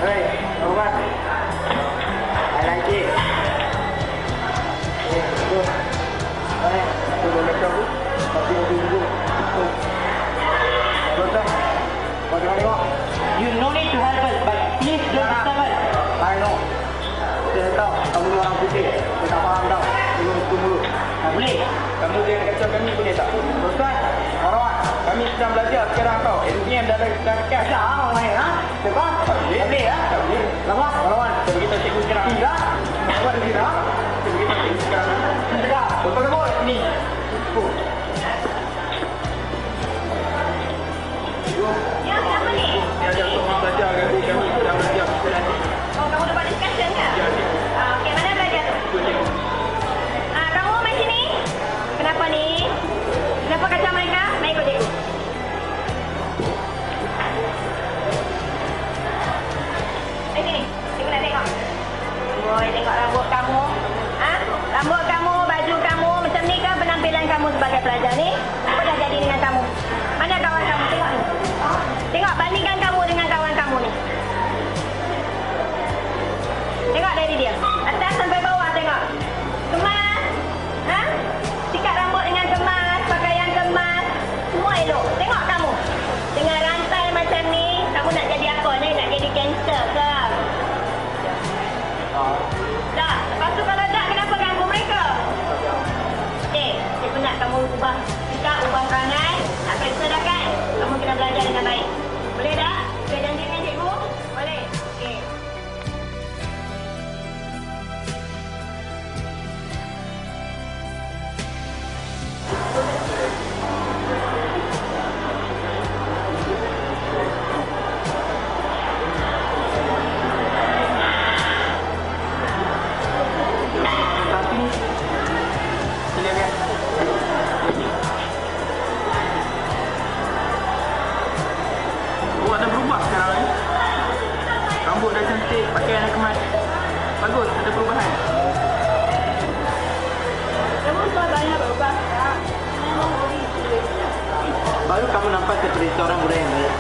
Hey, Roman. I like it. Okay, go. Alright, so boleh cabut. Tapi tunggu. Betul. Kau tengok. You no need to help us, but please don't disturb us. I know. Saya tahu kamu orang putih. Saya tak faham tau. Tunggu. Boleh? Kamu jangan kacau kami boleh tak? Ustaz, Marwan, kami sedang belajar sekarang tau. SPM dah dekat. Dah, orang lain, ha? Sebab? Tak boleh, ha? Tak boleh. Lama? Marwan, saya beritahu cikgu sekarang. Tidak. Marwan, tidak. Saya beritahu cikgu sekarang. Tidak. Betul ke ni? Ya, kenapa ni? Dia ajak seorang belajar kami sedang belajar sekolah ni. Oh, kamu dapat discussion ke? Ya, cikgu. Okey, mana belajar tu? Betul, cikgu. Kamu main sini? Kenapa ni? Kenapa kacau mereka? Main ikut cikgu. Main sini. Cikgu nak tengok. Boy, tengok rambut kamu. Rambut kamu, baju kamu. Macam ni kan penampilan kamu sebagai pelajar ni? Apa dah jadi dengan kamu? Mana kawan kamu? Tengok ni. Tengok, bandingkan kamu dengan kawan kamu ni. Tengok dari dia. Atas sampai bawah tengok. Kemas. Sikat rambut dengan kemas. Pakaian kemas. Semua elok. Tengok kamu. Dengan rantai macam ni. Kamu nak jadi apa ni? Nak jadi kanser ke? Tak. Lepas tu kalau tak, kenapa ganggu mereka? Cikgu nak kamu ubah sikap, ubah perangai. Nak periksa dah kan? Kamu kena belajar dengan baik. Boleh tak? Boleh janji dengan cikgu? Boleh? Okey. Tapi, silakan. Awak dah berubah sekarang ni. Rambut dah cantik, pakaian dah kemas. Bagus, ada perubahan. Kamu sudah banyak berubah. Memang boleh. Baru kamu nampak seperti seorang muda yang baik.